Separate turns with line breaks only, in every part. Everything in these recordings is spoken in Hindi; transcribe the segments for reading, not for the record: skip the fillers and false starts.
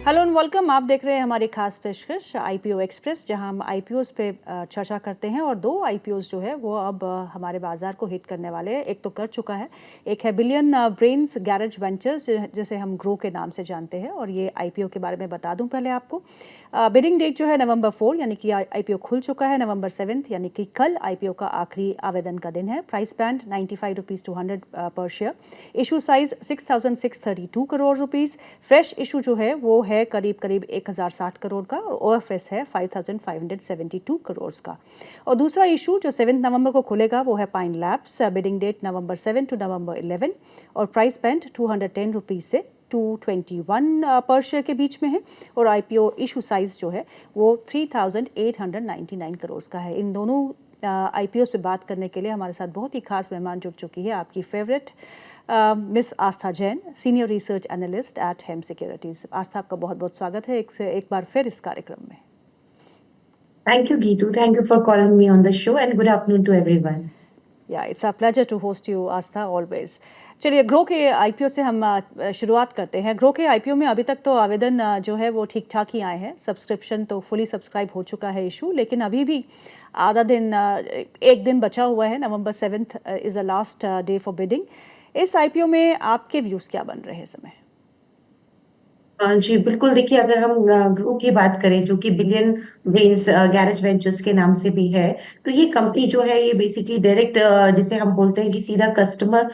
Hello and welcome. आप देख रहे हैं हमारी खास पेशकश आईपीओ एक्सप्रेस, जहां हम आईपीओस पे चर्चा करते हैं और दो आईपीओस जो है वो अब हमारे बाजार को हिट करने वाले हैं। एक तो कर चुका है, एक है बिलियन ब्रेन्स गैरेज वेंचर्स, जिसे हम ग्रो के नाम से जानते हैं। और ये आईपीओ के बारे में बता दूं पहले आपको। बिडिंग डेट जो है नवंबर 4 यानी कि आईपीओ खुल चुका है। नवंबर 7 यानी कि कल आईपीओ का आखिरी आवेदन का दिन है। प्राइस बैंड 95 रुपीज़ टू 100 पर share. Issue size 6,632 crore rupees. Fresh issue जो है वो है करीब 1060 करोड़ का और ओएफएस है 5572 करोड़ का। और दूसरा इशू जो 7 नवंबर को खुलेगा वो है Pine Labs. Bidding date November 7 to November 11 और प्राइस बैंड 210 रुपीज़ से 221 पर शेयर के बीच में है। और आईपीओ इशू साइज जो है वो 3899 करोड़ का है। इन दोनों आईपीओ पे बात करने के लिए हमारे साथ बहुत ही खास मेहमान जुड़ चुकी है, आपकी favourite miss Aastha Jain, senior research analyst at Hem securities. Aastha, आपका बहुत बहुत स्वागत है एक बार फिर इस कार्यक्रम में।
Thank you, Geetu. Thank you for calling me on the show, and good afternoon to everyone.
It's a pleasure to host you Aastha, always. चलिए, ग्रो के आईपीओ से हम शुरुआत करते हैं। ग्रो के आईपीओ में अभी तक तो आवेदन जो है वो ठीक ठाक ही आए हैं। सब्सक्रिप्शन तो फुली सब्सक्राइब हो चुका है इशू, लेकिन अभी भी आधा दिन, एक दिन बचा हुआ है। नवंबर 7 is the last day for bidding. इस आईपीओ में आपके व्यूज़ क्या बन रहे हैं इस समय?
जी बिल्कुल। देखिए, अगर हम ग्रो की बात करें, जो कि बिलियन ब्रेन्स गैरेज वेंचर्स के नाम से भी है, तो ये कंपनी जो है ये बेसिकली डायरेक्ट, जिसे हम बोलते हैं कि सीधा कस्टमर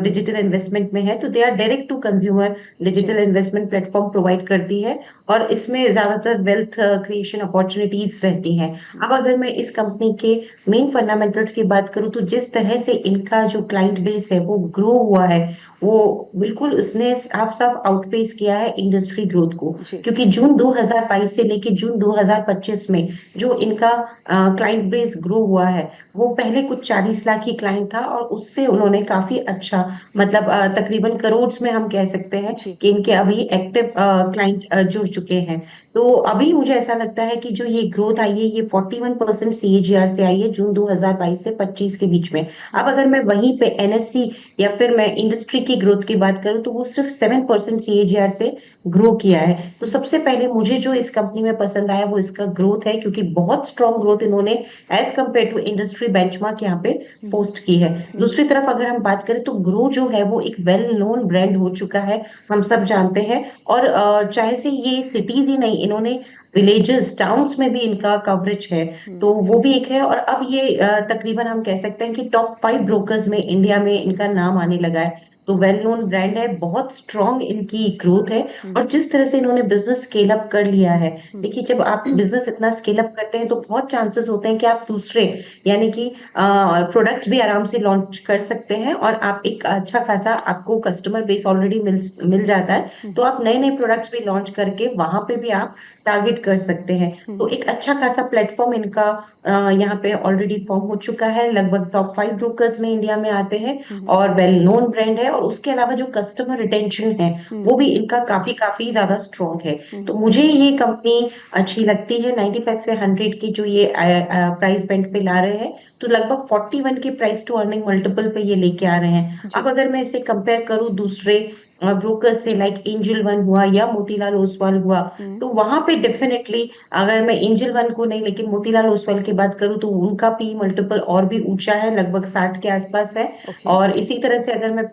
डिजिटल इन्वेस्टमेंट में है, तो they are direct to consumer
जी
डिजिटल इन्वेस्टमेंट प्लेटफॉर्म प्रोवाइड करती है। और इसमें ज्यादातर वेल्थ क्रिएशन अपॉर्चुनिटीज रहती हैं। अब अगर मैं इस कंपनी के मेन फंडामेंटल्स की बात करूं, तो जिस तरह से इनका जो क्लाइंट बेस है वो ग्रो हुआ है, वो बिल्कुल उसने साफ साफ आउटपेस किया है इंडस्ट्री ग्रोथ को।
जी
क्योंकि जून 2022 से लेके जून 2025 में जो इनका क्लाइंट बेस ग्रो हुआ है, वो पहले कुछ 40 लाख ही क्लाइंट था, और उससे उन्होंने काफी अच्छा, मतलब तकरीबन करोड़ में हम कह सकते हैं
जी
कि इनके अभी एक्टिव क्लाइंट जुड़ चुके हैं। तो अभी मुझे ऐसा लगता है कि जो ये ग्रोथ आई है, ये 41% सीएजीआर से आई है जून 2022 से 25 के बीच में। अब अगर मैं वहीं पे एनएससी या फिर मैं इंडस्ट्री की ग्रोथ की बात करूं, तो वो सिर्फ 7% सीएजीआर से ग्रो किया है। तो सबसे पहले मुझे जो इस कंपनी में पसंद आया वो इसका ग्रोथ है, क्योंकि बहुत स्ट्रॉन्ग ग्रोथ इन्होंने as compare to industry benchmark यहाँ पे पोस्ट की है। दूसरी तरफ अगर हम बात करें, तो ग्रो जो है वो एक वेल नोन ब्रांड हो चुका है, हम सब जानते हैं। और चाहे से ये सिटीज ही नहीं, इन्होंने विलेजेस टाउन्स में भी इनका कवरेज है, तो वो भी एक है। और अब ये तकरीबन हम कह सकते हैं कि टॉप 5 ब्रोकर्स में इंडिया में इनका नाम आने लगा है। तो वेल नोन ब्रांड है, बहुत स्ट्रॉन्ग इनकी ग्रोथ है। और जिस तरह से इन्होंने बिजनेस स्केल अप कर लिया है, देखिए, जब आप बिजनेस इतना स्केल अप करते हैं तो बहुत चांसेस होते हैं कि आप दूसरे, यानी कि प्रोडक्ट भी आराम से लॉन्च कर सकते हैं, और आप एक अच्छा खासा, आपको कस्टमर बेस ऑलरेडी मिल मिल जाता है, तो आप नए नए प्रोडक्ट्स भी लॉन्च करके वहां पे भी आप टारगेट कर सकते हैं। तो एक अच्छा खासा प्लेटफॉर्म इनका यहाँ पे ऑलरेडी फॉर्म हो चुका है। लगभग टॉप 5 ब्रोकर्स में इंडिया में आते हैं, और वेल नोन ब्रांड है। और उसके अलावा जो कस्टमर रिटेंशन है, वो भी इनका काफी काफी ज्यादा स्ट्रॉन्ग है। तो मुझे ये कंपनी अच्छी लगती है। 95 से 100 की जो ये प्राइस बैंड पे ला रहे हैं, तो लगभग 41 के प्राइस टू अर्निंग मल्टीपल पे ये लेके आ रहे हैं। अब
जी
अगर मैं इसे कंपेयर करूं दूसरे ब्रोकर्स से, लाइक एंजल वन हुआ या मोतीलाल ओसवाल हुआ, तो वहां पे डेफिनेटली, अगर मैं एंजल वन को नहीं लेकिन मोतीलाल ओसवाल की बात करूं, तो उनका पी मल्टीपल और भी ऊंचा है, लगभग 60 के आसपास है।
ओके
और इसी तरह से अगर मैं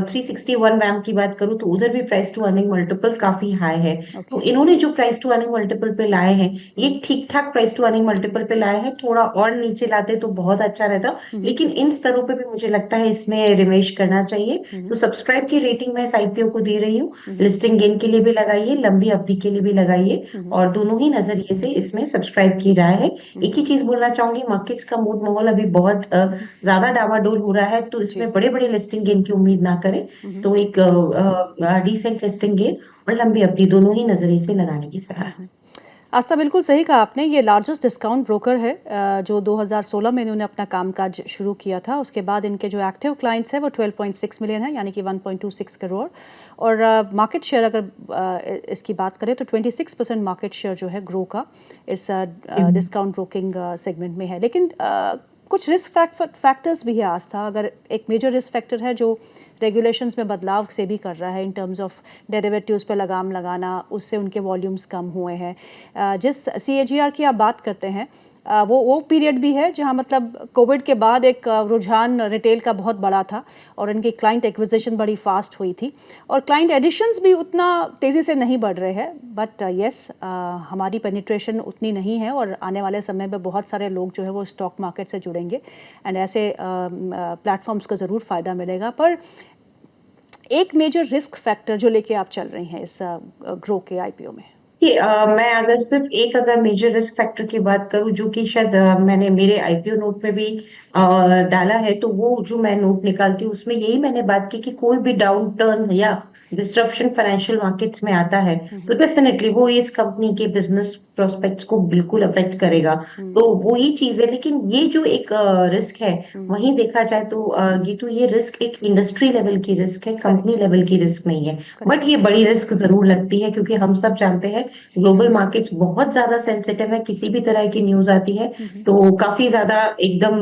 361 वैम की बात करूं, तो उधर भी प्राइस टू अर्निंग मल्टीपल काफी हाई है। तो
ओके
इन्होंने जो प्राइस टू अर्निंग मल्टीपल पे लाए हैं, ये ठीक ठाक प्राइस टू अर्निंग मल्टीपल पे लाए हैं। थोड़ा और नीचे लाते तो बहुत अच्छा रहता, लेकिन इन स्तरों पे भी मुझे लगता है इसमें रिमेश करना चाहिए। तो सब्सक्राइब की रेटिंग मैं इस आईपीओ को दे रही हूँ। लिस्टिंग गेन के लिए भी लगाइए, लंबी अवधि के लिए भी लगाइए, और दोनों ही नजरिए से इसमें सब्सक्राइब की राय है। एक ही चीज बोलना चाहूंगी, मार्केट्स का मूड माहौल अभी बहुत ज्यादा डावाडोल हो रहा है, तो
जी
इसमें बड़े बड़े लिस्टिंग गेन की उम्मीद ना करें। तो एक डिसेंट लिस्टिंग गेन और लंबी अवधि दोनों ही नजरिए से लगाने की सलाह।
आस्था, बिल्कुल सही कहा आपने। ये लार्जेस्ट डिस्काउंट ब्रोकर है, जो 2016 में इन्होंने अपना कामकाज शुरू किया था। उसके बाद इनके जो एक्टिव क्लाइंट्स हैं वो 12.6 मिलियन है, यानी कि 1.26 करोड़। और मार्केट शेयर अगर इसकी बात करें तो 26% मार्केट शेयर जो है ग्रो का इस डिस्काउंट ब्रोकिंग सेगमेंट में है। लेकिन कुछ रिस्क फैक्टर्स भी है आस्था। अगर एक मेजर रिस्क फैक्टर है जो रेगुलेशंस में बदलाव से भी कर रहा है इन टर्म्स ऑफ डेरिवेटिव्स पे लगाम लगाना, उससे उनके वॉल्यूम्स कम हुए हैं। जिस CAGR की आप बात करते हैं, वो पीरियड भी है जहां मतलब कोविड के बाद एक रुझान रिटेल का बहुत बड़ा था और इनकी क्लाइंट एक्विजिशन बड़ी फास्ट हुई थी और क्लाइंट एडिशंस भी उतना तेज़ी से नहीं बढ़ रहे हैं। बट यस, हमारी पेनिट्रेशन उतनी नहीं है और आने वाले समय में बहुत सारे लोग जो है वो स्टॉक मार्केट से जुड़ेंगे एंड ऐसे प्लेटफॉर्म्स को ज़रूर फ़ायदा मिलेगा। पर एक मेजर रिस्क फैक्टर जो लेके आप चल रही हैं इस ग्रो के IPO में।
कि मैं अगर सिर्फ एक अगर मेजर रिस्क फैक्टर की बात करूं जो कि शायद मैंने मेरे आईपीओ नोट में भी डाला है, तो वो जो मैं नोट निकालती हूँ उसमें यही मैंने बात की कि कोई भी डाउन टर्न या डिस्ट्रप्शन फाइनेंशियल मार्केट्स में आता है तो डेफिनेटली वो इस कंपनी के बिजनेस प्रोस्पेक्ट्स को बिल्कुल अफेक्ट करेगा। तो वो ही चीज है, लेकिन ये जो एक रिस्क है वहीं देखा जाए तो गीतू ये रिस्क एक इंडस्ट्री लेवल की रिस्क है, कंपनी लेवल की रिस्क नहीं है। बट ये बड़ी रिस्क जरूर लगती है क्योंकि हम सब जानते हैं ग्लोबल मार्केट्स बहुत ज्यादा सेंसिटिव है, किसी भी तरह की न्यूज आती है तो काफी ज्यादा एकदम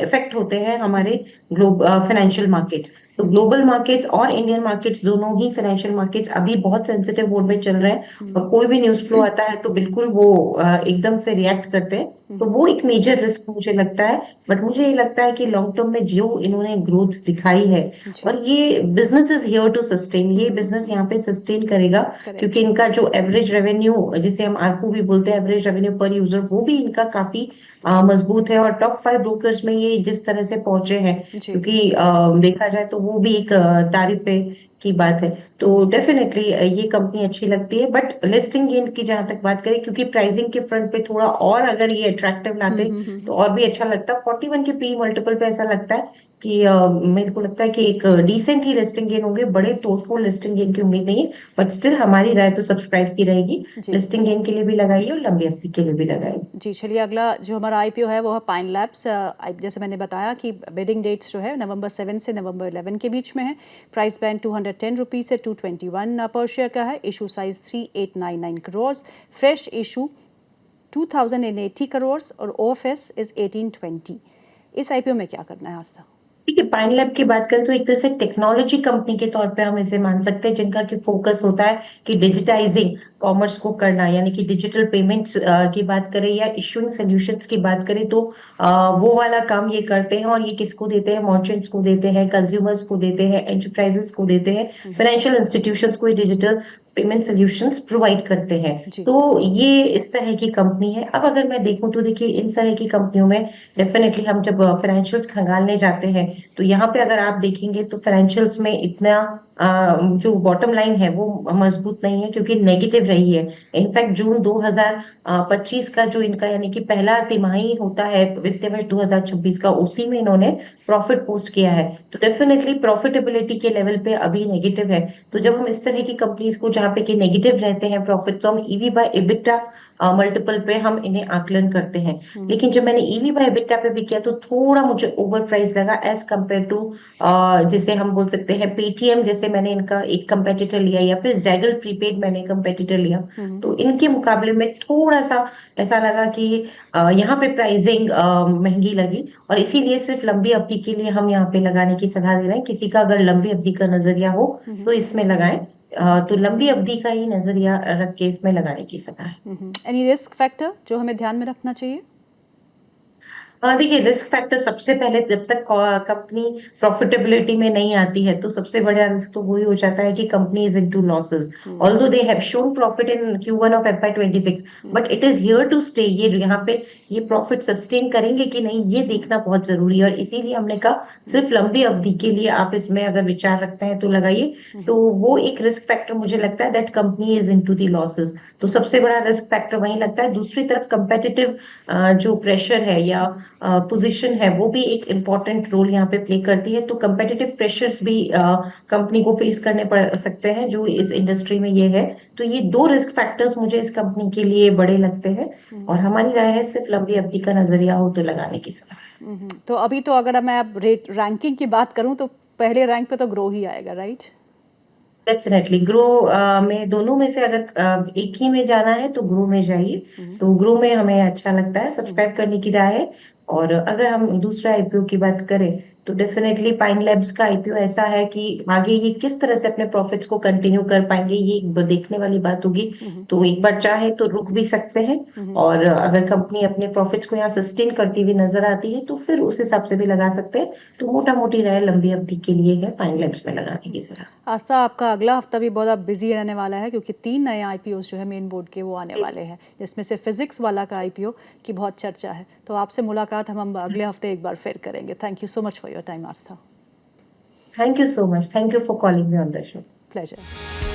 इफेक्ट होते हैं हमारे फाइनेंशियल मार्केट्स। तो ग्लोबल मार्केट्स और इंडियन मार्केट्स दोनों ही फाइनेंशियल मार्केट्स अभी बहुत सेंसिटिव मोड में चल रहे हैं और कोई भी न्यूज फ्लो आता है तो बिल्कुल वो एकदम से रिएक्ट करते हैं। तो वो एक मेजर रिस्क मुझे लगता है। बट मुझे ये लगता है कि लॉन्ग टर्म में जो इन्होंने ग्रोथ दिखाई है और ये business is here to sustain, ये बिजनेस यहाँ पे सस्टेन करेगा क्योंकि इनका जो एवरेज रेवेन्यू जिसे हम आरपू भी बोलते हैं, एवरेज रेवेन्यू पर यूजर, वो भी इनका काफी मजबूत है और टॉप 5 ब्रोकर्स में ये जिस तरह से पहुंचे हैं क्योंकि देखा जाए तो वो भी एक तारीफ पे की बात है। तो डेफिनेटली ये कंपनी अच्छी लगती है। बट लिस्टिंग गेन की जहां तक बात करें, क्योंकि प्राइसिंग के फ्रंट पे थोड़ा और अगर ये अट्रैक्टिव लाते तो और भी अच्छा लगता। 41 के पी मल्टीपल पे ऐसा लगता है कि मेरे को लगता है कि एक डिसेंट ही लिस्टिंग गेन होंगे, बड़े तोड़फोड़ लिस्टिंग गेन की उम्मीद नहीं है। बट स्टिल हमारी राय तो सब्सक्राइब की रहेगी, लिस्टिंग गेन के लिए भी लगाइए और लंबी अवधि के लिए भी लगाइए।
जी चलिए, अगला जो हमारा IPO है वो है पाइन लैब्स। जैसे मैंने बताया कि बिडिंग डेट्स जो है नवंबर 7 से नवंबर 11 के बीच में है। प्राइस बैंड 210 रुपीज़ से 221 पर शेयर का है। Issue size 3899 crore, fresh issue 2080 crore और OFS इज 1820। इस IPO में क्या करना है आस्था?
ठीक है, पाइन लैब की बात करें तो एक तरह से टेक्नोलॉजी कंपनी के तौर पे हम इसे मान सकते हैं जिनका कि फोकस होता है कि डिजिटाइजिंग कॉमर्स को करना, यानी कि डिजिटल पेमेंट्स की बात करें या इशूइंग सॉल्यूशंस की बात करें तो वो वाला काम ये करते हैं। और ये किसको देते हैं? मर्चेंट्स को देते हैं, कंज्यूमर्स को देते हैं, एंटरप्राइजेस को देते हैं, फाइनेंशियल इंस्टीट्यूशंस को डिजिटल पेमेंट सॉल्यूशंस प्रोवाइड करते हैं। तो ये इस तरह की कंपनी है। अब अगर मैं देखूं तो देखिए इन तरह की कंपनियों में डेफिनेटली हम जब फाइनेंशियल्स खंगालने जाते हैं तो यहाँ पे अगर आप देखेंगे तो फाइनेंशियल्स में इतना जो बॉटम लाइन है वो मजबूत नहीं है क्योंकि नेगेटिव रही है। इनफैक्ट जून 2025 का जो इनका यानी कि पहला तिमाही होता है वित्तीय वर्ष 2026 का, उसी में इन्होंने प्रॉफिट पोस्ट किया है। तो डेफिनेटली प्रॉफिटेबिलिटी के लेवल पे अभी नेगेटिव है। तो जब हम इस तरह की कंपनीज को जहाँ पे कि नेगेटिव रहते हैं प्रॉफिट, तो हम ईवी बाय एबिटा मल्टीपल पे हम इन्हें आकलन करते हैं। लेकिन जब मैंने ईवी बाय एबिटा पे भी किया तो थोड़ा मुझे ओवर प्राइस लगा एज कम्पेयर टू जिसे हम बोल सकते हैं पेटीएम, जैसे मैंने इनका एक कंपेटिटर लिया, या फिर जैगल प्रीपेड मैंने कंपेटिटर लिया, तो इनके मुकाबले में थोड़ा सा ऐसा लगा कि यहाँ पे प्राइसिंग महंगी लगी। और इसीलिए सिर्फ लंबी अवधि के लिए हम यहाँ पे लगाने की सलाह दे रहे हैं। किसी का अगर लंबी अवधि का नजरिया हो तो इसमें लगाएं। तो लंबी अवधि का ही नजरिया रख के इसमें लगाने की सलाह है।
एनी रिस्क फैक्टर जो हमें ध्यान में रखना चाहिए?
देखिए, रिस्क फैक्टर सबसे पहले जब तक कंपनी प्रॉफिटेबिलिटी में नहीं आती है तो सबसे बड़ा रिस्क तो वही हो जाता है कि company is into losses. Although they have shown profit in Q1 of FY26, but it is here to stay. ये यहाँ पे ये प्रॉफिट सस्टेन करेंगे कि नहीं ये देखना बहुत जरूरी है। और इसीलिए हमने कहा सिर्फ लंबी अवधि के लिए आप इसमें अगर विचार रखते हैं तो लगाइए। तो वो एक रिस्क फैक्टर मुझे लगता है that company is into the losses. तो सबसे बड़ा रिस्क फैक्टर वही लगता है। दूसरी तरफ कंपेटिटिव जो प्रेशर है या पोजीशन है वो भी एक इम्पॉर्टेंट रोल यहाँ पे प्ले करती है। तो कंपेटिटिव प्रेशर्स भी कंपनी को फेस करने पड़ सकते हैं जो इस इंडस्ट्री में ये है। तो ये दो रिस्क फैक्टर्स मुझे इस कंपनी के लिए बड़े लगते हैं और हमारी राय है सिर्फ लंबी अवधि का नजरिया हो तो लगाने की सलाह।
तो अभी तो अगर मैं अब रेट रैंकिंग की बात करूं तो पहले रैंक पे तो ग्रो ही आएगा, राइट?
डेफिनेटली ग्रो में दोनों में से अगर एक ही में जाना है तो ग्रो में जाइए। तो ग्रो में हमें अच्छा लगता है, सब्सक्राइब करने की राय है। और अगर हम दूसरा IPO की बात करें तो डेफिनेटली पाइन लैब्स का आईपीओ ऐसा है कि आगे ये किस तरह से अपने प्रॉफिट्स को कंटिन्यू कर पाएंगे, ये देखने वाली बात होगी। तो एक बार चाहे तो रुक भी सकते हैं, और अगर कंपनी अपने प्रॉफिट्स को यहाँ सस्टेन करती हुई नजर आती है तो फिर उस हिसाब से भी लगा सकते हैं। तो मोटा मोटी राय लंबी अवधि के लिए है पाइन लैब्स में लगाने की सलाह।
आस्था, आपका अगला हफ्ता भी बहुत बिजी रहने वाला है क्योंकि 3 नए आईपीओस जो है मेन बोर्ड के वो आने वाले हैं, जिसमें से फिजिक्स वाला का आईपीओ की बहुत चर्चा है। तो आपसे मुलाकात हम अगले हफ्ते एक बार फिर करेंगे। Thank you so much for your time Aastha.
Thank you so much, thank you for calling me on the show.
Pleasure.